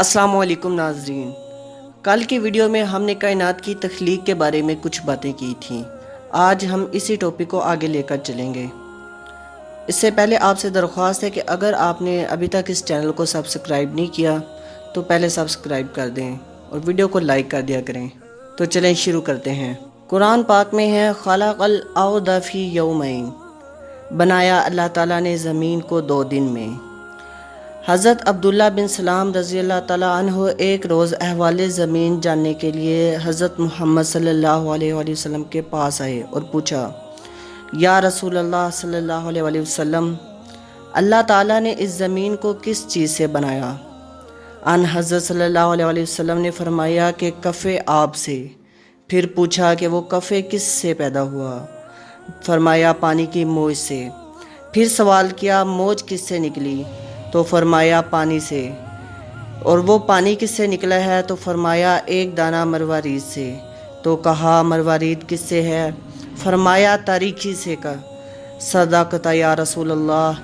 अस्सलाम वालेकुम नाज़रीन। कल की वीडियो में हमने कायनात की तख्लीक के बारे में कुछ बातें की थीं। आज हम इसी टॉपिक को आगे लेकर चलेंगे। इससे पहले आपसे दरख्वास्त है कि अगर आपने अभी तक इस चैनल को सब्सक्राइब नहीं किया तो पहले सब्सक्राइब कर दें और वीडियो को लाइक कर दिया करें। तो चलें शुरू करते हैं। कुरान पाक में है खलक़ल अर्ज़ फ़ी यौमैन, बनाया अल्लाह ताला ने ज़मीन को 2 दिन में। हज़रत अब्दुल्ला बिन सलाम रज़ी अल्लाह ताला अन्हु एक रोज़ अहवाले ज़मीन जानने के लिए हज़रत मुहम्मद सल्लल्लाहु अलैहि वसल्लम के पास आए और पूछा, या रसूल अल्लाह सल्लल्लाहु अलैहि वसल्लम, अल्लाह ताला ने इस ज़मीन को किस चीज़ से बनाया? अन हज़रत सल्लल्लाहु अलैहि वसल्लम ने फरमाया कि कफ़े आब से। फिर पूछा कि वो कफ़े किस से पैदा हुआ? फरमाया पानी की मौज से। फिर सवाल किया मौज किस से निकली? तो फरमाया पानी से। और वो पानी किससे निकला है? तो फरमाया एक दाना मरवारीद से। तो कहा मरवारीद किससे है? फरमाया तारीकी से का। सदाकता या रसूल अल्लाह।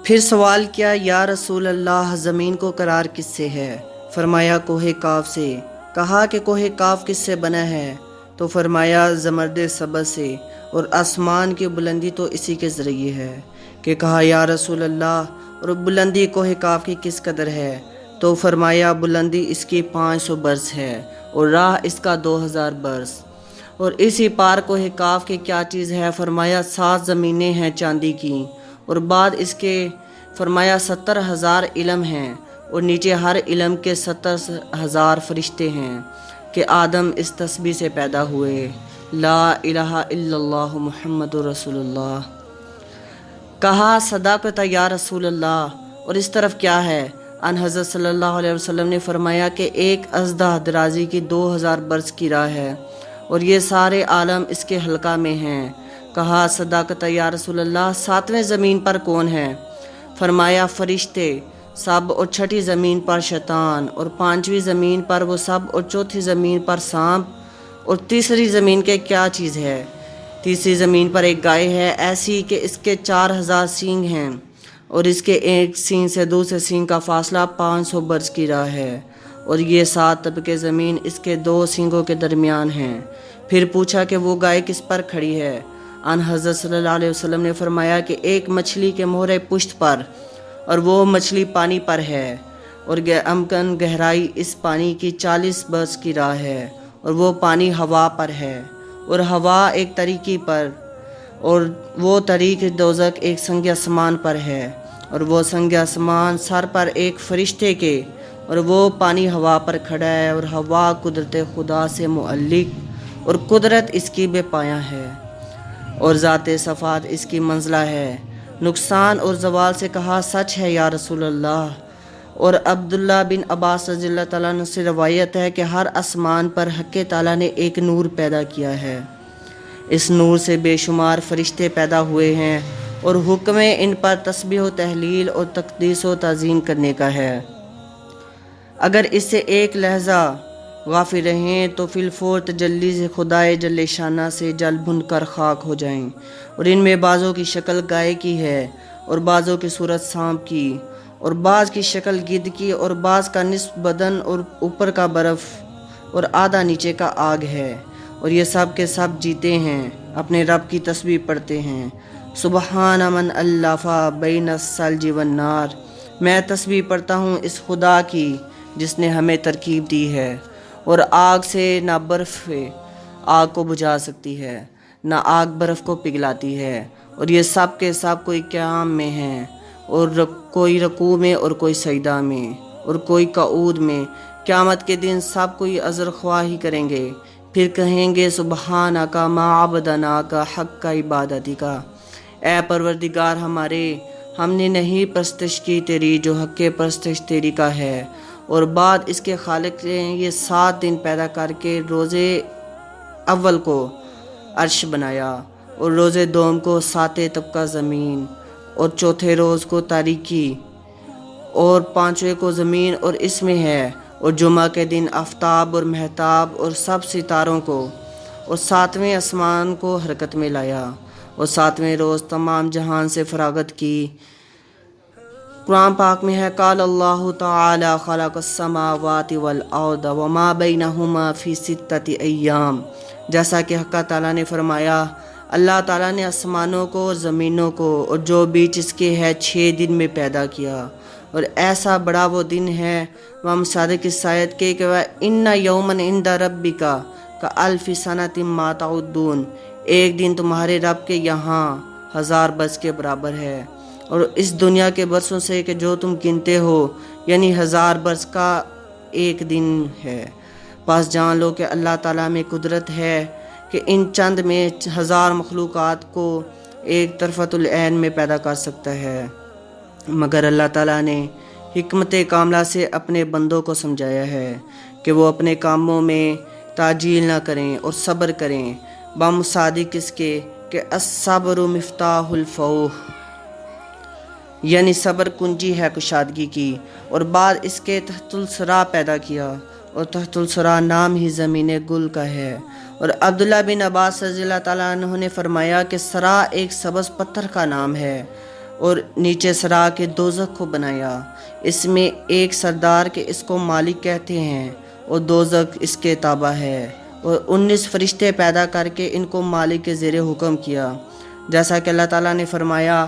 फिर सवाल किया या रसूल अल्लाह ज़मीन को करार किससे है? फरमाया कोहे काफ से। कहा कि कोहे काफ किससे बना है? तो फरमाया ज़मर्द सबज़ से। और आसमान की बुलंदी तो इसी के ज़रिए है। कि कहा या रसूल अल्लाह और बुलंदी कोहे काफ की किस कदर है? तो फरमाया बुलंदी इसकी 500 बरस है और राह इसका 2000 बरस। और इसी पार कोहे काफ की क्या चीज़ है? फरमाया 7 ज़मीनें हैं चांदी की। और बाद इसके फरमाया 70,000 इल्म हैं और नीचे हर इल्म के 70,000 फरिश्ते हैं कि आदम इस तस्बीह से पैदा हुए। ला इलाहा इल्लल्लाह मुहम्मदुर रसूलुल्लाह। कहा सदाकत या रसूल अल्लाह। और इस तरफ क्या है? अन हज़रत सल्लल्लाहु अलैहि वसल्लम ने फरमाया कि एक अज़दा दराजी की 2000 बरस की राह है और ये सारे आलम इसके हल्का में हैं। कहा सदाकत या रसूल अल्लाह। 7वें ज़मीन पर कौन है? फरमाया फरिश्ते सब और 6ठी ज़मीन पर शैतान और 5वीं ज़मीन पर वो सब और 4थी ज़मीन पर सांप। और तीसरी ज़मीन के क्या चीज़ है? तीसरी ज़मीन पर एक गाय है ऐसी कि इसके 4000 सींग हैं और इसके एक सींग से दूसरे सींग का फासला 500 बरस की राह है और ये 7 तबके ज़मीन इसके 2 सींगों के दरमियान हैं। फिर पूछा कि वो गाय किस पर खड़ी है? अन हज़रत सल्लल्लाहु अलैहि वसल्लम ने फरमाया कि एक मछली के मोहरे पुश्त पर और वो मछली पानी पर है और अमकन गहराई इस पानी की 40 बरस की राह है और वो पानी हवा पर है और हवा एक तरीकी पर और वो तरीक दोज़ख एक संग आसमान पर है और वो संग आसमान सर पर एक फरिश्ते के और वो पानी हवा पर खड़ा है और हवा कुदरत खुदा से मुअल्लिक और कुदरत इसकी बेपाया है और ज़ाते सफ़ात इसकी मंज़ला है। नुकसान और ज़वाल से कहा सच है या रसूल अल्लाह। और अब्दुल्ला बिन अब्बास रज़ी अल्लाह ताला अन्हु से रवायत है कि हर आसमान पर हक़ ताला ने एक नूर पैदा किया है। इस नूर से बेशुमार फरिश्ते पैदा हुए हैं और हुक्म इन पर तस्बीह व तहलील और तक़दीस व ताज़ीम करने का है। अगर इससे एक लहज़ा गाफिल रहें तो फिलफौर तजल्ली से खुदाए जल्ले शाना से जल भुन कर खाक हो जाएं। और इनमें बाज़ों की शक्ल गाय की है और बाज़ों की सूरत सांप की और बाज़ की शक्ल गिद्ध की और बाज़ का निस्फ बदन और ऊपर का बर्फ़ और आधा नीचे का आग है। और ये सब के सब जीते हैं, अपने रब की तस्बीह पढ़ते हैं। सुबहान मन अल्लाफ़ा बैन सल्ज वन नार। मैं तस्बीह पढ़ता हूँ इस खुदा की जिसने हमें तरकीब दी है और आग से ना बर्फ़ आग को बुझा सकती है ना आग बर्फ़ को पिघलाती है। और ये सब के सब कोई क़याम में हैं और कोई रकू में और कोई सजदा में और कोई कऊद में। क़यामत के दिन सब कोई अज़र ख्वाही करेंगे। फिर कहेंगे सुबहाना का माबदना का हक़ का इबादती का। ए परवरदिगार हमारे, हमने नहीं परस्तिश की तेरी जो हक़ परस्तिश तेरी का है। और बाद इसके खालिक ने ये 7 दिन पैदा करके रोज़े अव्वल को अर्श बनाया और रोज़े दोम को 7 तबका ज़मीन और चौथे रोज़ को तारीकी और 5वें को ज़मीन और इसमें है और जुमा के दिन आफ्ताब और महताब और सब सितारों को और 7वें आसमान को हरकत में लाया और 7वें रोज़ तमाम जहान से फरागत की कुरान पाक में है काल अल्लाह ताला खलक़स्समावाति वल अर्द वमा बैनहुमा फी सित्तति अय्याम। जैसा कि हक़ ताला ने फरमाया, अल्लाह ताला ने आसमानों को और ज़मीनों को और जो बीच इसके है 6 दिन में पैदा किया। और ऐसा बड़ा वो दिन है, इमाम सादिक़ की शायद के कि वह इन्ना यौमन इंदा रब्बिका का अल्फ़ि सनतिम मा तउद्दून, एक दिन तुम्हारे रब के यहाँ 1000 बरस के बराबर है। और इस दुनिया के बरसों से कि जो तुम गिनते हो, यानी 1000 बरस का एक दिन है। बस जान लो कि अल्लाह ताला में कुदरत है कि इन चंद में 1000 मखलूक़ात को एक तरफ़तुल ऐन में पैदा कर सकता है। मगर अल्लाह ताला ने हिकमत कामला से अपने बंदों को समझाया है कि वो अपने कामों में ताजील ना करें और सब्र करें। बामुसादिक इसके कि अस्सब्रु मिफ्ताहुल फौह, यानी सब्र कुंजी है कुशादगी की। और बाद इसके तहतुल सरा पैदा किया, और तहतुल सरा नाम ही ज़मीन गुल का है। और अब्दुल्ला बिन अब्बास रज़ियल्लाहु ताला अन्हु ने फरमाया कि सरा एक सबज़ पत्थर का नाम है, और नीचे सरा के दोज़ख को बनाया। इसमें एक सरदार के इसको मालिक कहते हैं और दोज़ख इसके ताबा है। और 19 फरिश्ते पैदा करके इनको मालिक के ज़ेरे हुक्म किया। जैसा कि अल्लाह ताला ने फरमाया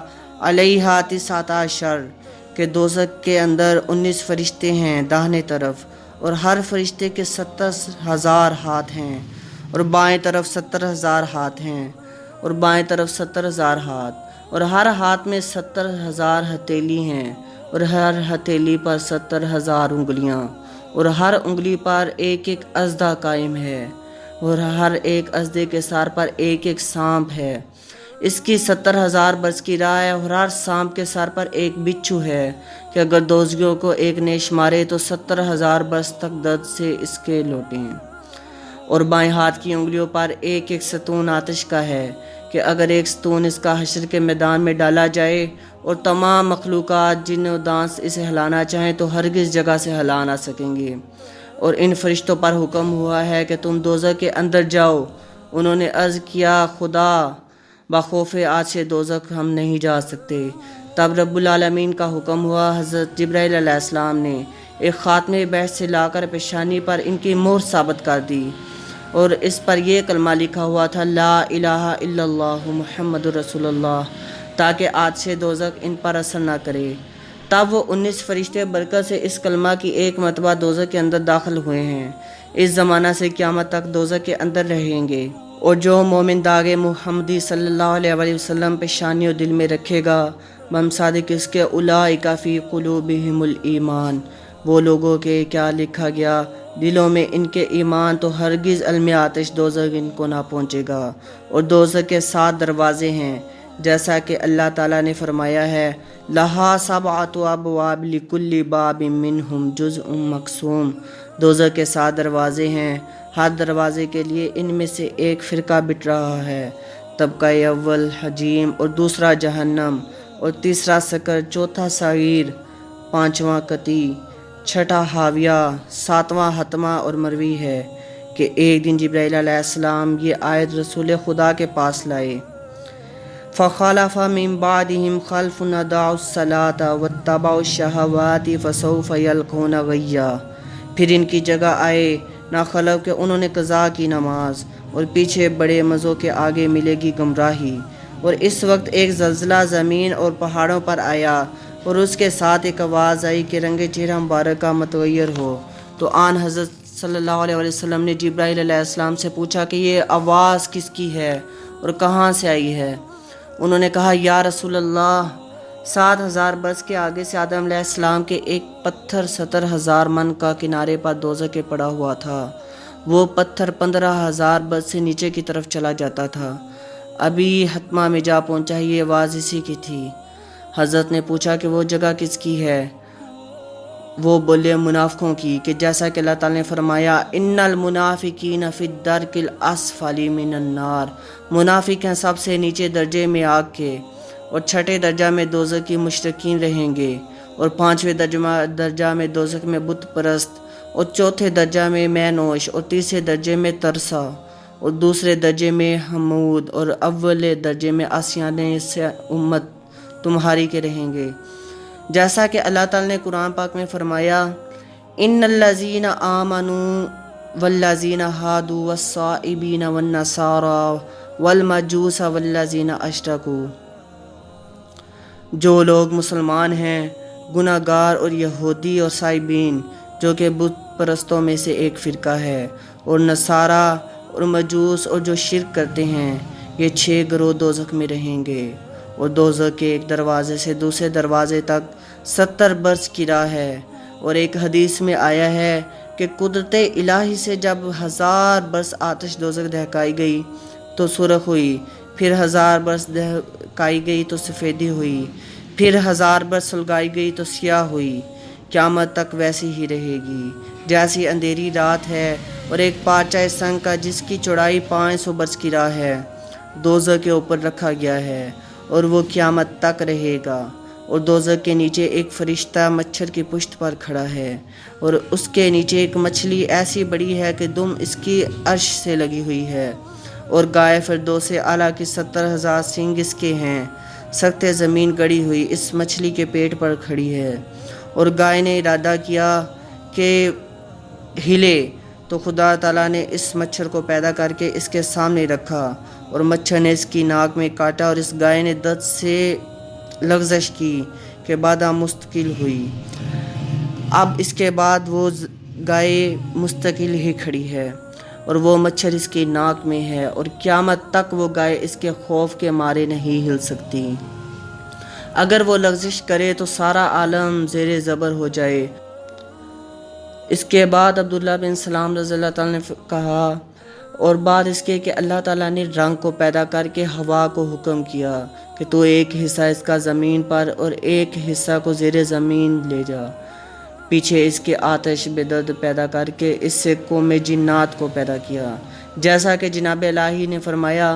अलैहा तिस्अता अशर, के दोज़ख के अंदर 19 फरिश्ते हैं दाहिने तरफ, और हर फरिश्ते के 70,000 हाथ हैं, और बाएं तरफ 70,000 हाथ हैं, और बाएं तरफ 70,000 हाथ, और हर हाथ में 70,000 हथेली हैं, और हर हथेली पर 70,000 उंगलियां, और हर उंगली पर एक एक अज़दा कायम है, और हर एक अज़दे के सर पर एक एक सांप है। इसकी 70,000 बरस की राह है, और हर सांप के सर पर एक बिच्छू है कि अगर दोज़ियों को एक नेश मारे तो 70,000 बरस तक दर्द से इसके लौटें। और बाएं हाथ की उंगलियों पर एक एक सतून आतिश का है कि अगर एक सतून इसका हश्र के मैदान में डाला जाए और तमाम मखलूक़ात जिन दांस इसे हिलाना चाहें तो हरगिज़ जगह से हिला ना सकेंगे। और इन फरिश्तों पर हुक्म हुआ है कि तुम दोज़ख के अंदर जाओ। उन्होंने अर्ज़ किया खुदा बखौफ़े आज से दोज़ख हम नहीं जा सकते। तब रब्बुल आलमीन का हुक्म हुआ, हज़रत जिब्राइल अलैहिस्सलाम ने एक ख़ात्मे बहस से लाकर पेशानी पर इनकी मोहर साबित कर दी, और इस पर यह कलमा लिखा हुआ था ला इलाहा इल्लल्लाहु मुहम्मदुर रसूलुल्लाह, ताकि आज से दोज़ख इन पर असर ना करे। तब वो 19 फरिश्ते बरकत से इस कलमा की एक मरतबा दोज़ख के अंदर दाखिल हुए हैं। इस ज़माना से क़यामत तक दोज़ख के अंदर रहेंगे। और जो मोमिन दागे मुहम्मदी सल्लल्लाहु अलैहि वसल्लम पेशानी और दिल में रखेगा, मम सादिक इसके उलाइका फ़ी क़ुलूबिहिमुल ईमान, वो लोगों के क्या लिखा गया दिलों में इनके ईमान, तो हरगिज़ अलम आतिश दोज़ख इनको ना पहुँचेगा। और दोज़ख के 7 दरवाज़े हैं, जैसा कि अल्लाह ताला ने फरमाया है लहा सबअतु अबवाब लिकुल्लि बाबिन मिनहुम जुज़उम मक़सूम। दोज़ख के 7 दरवाज़े हैं, हर दरवाज़े के लिए इनमें से एक फ़िरका बिट रहा है। तबका अव्वल हजीम, और दूसरा जहन्नम, और तीसरा सकर, चौथा सईर, पाँचवां कती, छठा हाविया, 7वां हतमा और मरवी है। कि एक दिन जिब्राइल अलैहिस्सलाम ये आयत रसूल खुदा के पास लाए, फ़ख़लफ़ मिन बादिहिम ख़ल्फ़ुन अदाउस्सलात वत्तबउश्शहवाति फ़सौफ़ यल्क़ून ग़य्या। फिर इनकी जगह आए ना खलब के उन्होंने क़ज़ा की नमाज, और पीछे बड़े मज़ों के आगे मिलेगी गुमराही। और इस वक्त एक ज़लज़ला ज़मीन और पहाड़ों पर आया, और उसके साथ एक आवाज़ आई कि रंग चेहरा मुबारक का मतग़य्यर हो। तो आन हज़रत सल्लल्लाहु अलैहि वसल्लम ने जिब्राइल अलैहिस्सलाम से पूछा कि ये आवाज़ किसकी है और कहाँ से आई है। उन्होंने कहा या रसूल अल्लाह, 7,000 बरस के आगे से आदम अलैहिस्सलाम के एक पत्थर 70,000 मन का किनारे पर दोज़ख के पड़ा हुआ था। वो पत्थर 15,000 बरस से नीचे की तरफ चला जाता था। अभी हतमा में जा पहुंचा, ये आवाज़ इसी की थी। हज़रत ने पूछा कि वो जगह किसकी है। वो बोले मुनाफ़िकों की, कि जैसा कि अल्लाह ताला ने फरमाया इन्नल मुनाफ़िकीन फ़ी दरकिल अस्फ़ली मिनन नार, मुनाफिक हैं सबसे नीचे दर्जे में आग के, और छठे दर्जा में दोज़ख की मुशरिकीन रहेंगे, और 5वें दर्जा में दोज़ख में बुत परस्त, और चौथे दर्जा में मैनोश, और तीसरे दर्जे में तरसा, और दूसरे दर्जे में हमूद, और अव्वल दर्जे में आसियाने से उम्मत तुम्हारी के रहेंगे। جیسا کہ اللہ تعالیٰ نے قرآن پاک میں فرمایا ان الذین آمنوا والذین ہادوا والصائبین والنصارى والمجوس والذین اشرکوا، جو لوگ مسلمان ہیں، گناہ گار اور یہودی اور صائبین جو کہ بت پرستوں میں سے ایک فرقہ ہے، اور نصارہ اور مجوس اور جو شرک کرتے ہیں، یہ 6 گروہ دوزخ میں رہیں گے، اور دوزخ کے ایک دروازے سے دوسرے دروازے تک 70 برس کی راہ ہے۔ اور ایک حدیث میں آیا ہے کہ قدرت الہی سے جب 1000 برس آتش دوزخ دہکائی گئی تو سرخ ہوئی، پھر 1000 برس دہکائی گئی تو سفیدی ہوئی، پھر 1000 برس سلگائی گئی تو سیاہ ہوئی، قیامت تک ویسی ہی رہے گی جیسی اندھیری رات ہے۔ اور ایک پارچہ سنگ کا جس کی چوڑائی 500 برس کی راہ ہے دوزخ کے اوپر رکھا گیا ہے، اور وہ قیامت تک رہے گا۔ اور دوزخ کے نیچے ایک فرشتہ مچھر کی پشت پر کھڑا ہے، اور اس کے نیچے ایک مچھلی ایسی بڑی ہے کہ دم اس کی عرش سے لگی ہوئی ہے، اور گائے فردوس اعلیٰ کی 70,000 سینگ اس کے ہیں، سخت زمین گڑی ہوئی اس مچھلی کے پیٹ پر کھڑی ہے۔ اور گائے نے ارادہ کیا کہ ہلے تو خدا تعالیٰ نے اس مچھر کو پیدا کر کے اس کے سامنے رکھا، اور مچھر نے اس کی ناک میں کاٹا، اور اس گائے نے درد سے لغزش کی کہ بادہ مستقل ہوئی۔ اب اس کے بعد وہ گائے مستقل ہی کھڑی ہے، اور وہ مچھر اس کی ناک میں ہے، اور قیامت تک وہ گائے اس کے خوف کے مارے نہیں ہل سکتی۔ اگر وہ لغزش کرے تو سارا عالم زیر زبر ہو جائے۔ اس کے بعد عبداللہ بن سلام رضی اللہ تعالیٰ نے کہا، اور بعد اس کے کہ اللہ تعالیٰ نے رنگ کو پیدا کر کے ہوا کو حکم کیا کہ تو ایک حصہ اس کا زمین پر اور ایک حصہ کو زیر زمین لے جا۔ پیچھے اس کے آتش بے درد پیدا کر کے اس سے قوم جنات کو پیدا کیا، جیسا کہ جناب الہی نے فرمایا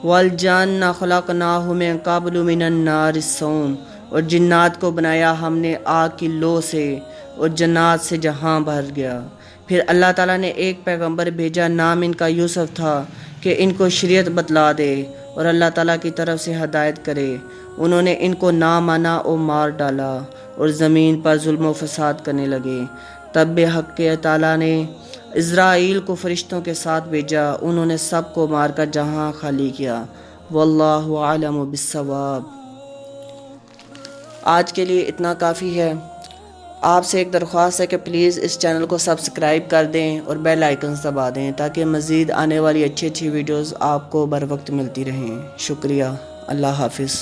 وَالْجَانَّ خَلَقْنَاهُ مِن قَبْلُ مِنَ النَّارِ الصَّوْمِ، اور جنات کو بنایا ہم نے آگ کی لو سے، اور جنات سے جہاں بھر گیا۔ پھر اللہ تعالیٰ نے ایک پیغمبر بھیجا، نام ان کا یوسف تھا، کہ ان کو شریعت بتلا دے اور اللہ تعالیٰ کی طرف سے ہدایت کرے۔ انہوں نے ان کو نہ مانا اور مار ڈالا، اور زمین پر ظلم و فساد کرنے لگے۔ تب بے حق کے تعالیٰ نے اسرائیل کو فرشتوں کے ساتھ بھیجا، انہوں نے سب کو مار کر جہاں خالی کیا۔ واللہ عالم بالصواب۔ آج کے لیے اتنا کافی ہے۔ آپ سے ایک درخواست ہے کہ پلیز اس چینل کو سبسکرائب کر دیں اور بیل آئیکنز دبا دیں تاکہ مزید آنے والی اچھی ویڈیوز آپ کو بر وقت ملتی رہیں۔ شکریہ۔ اللہ حافظ۔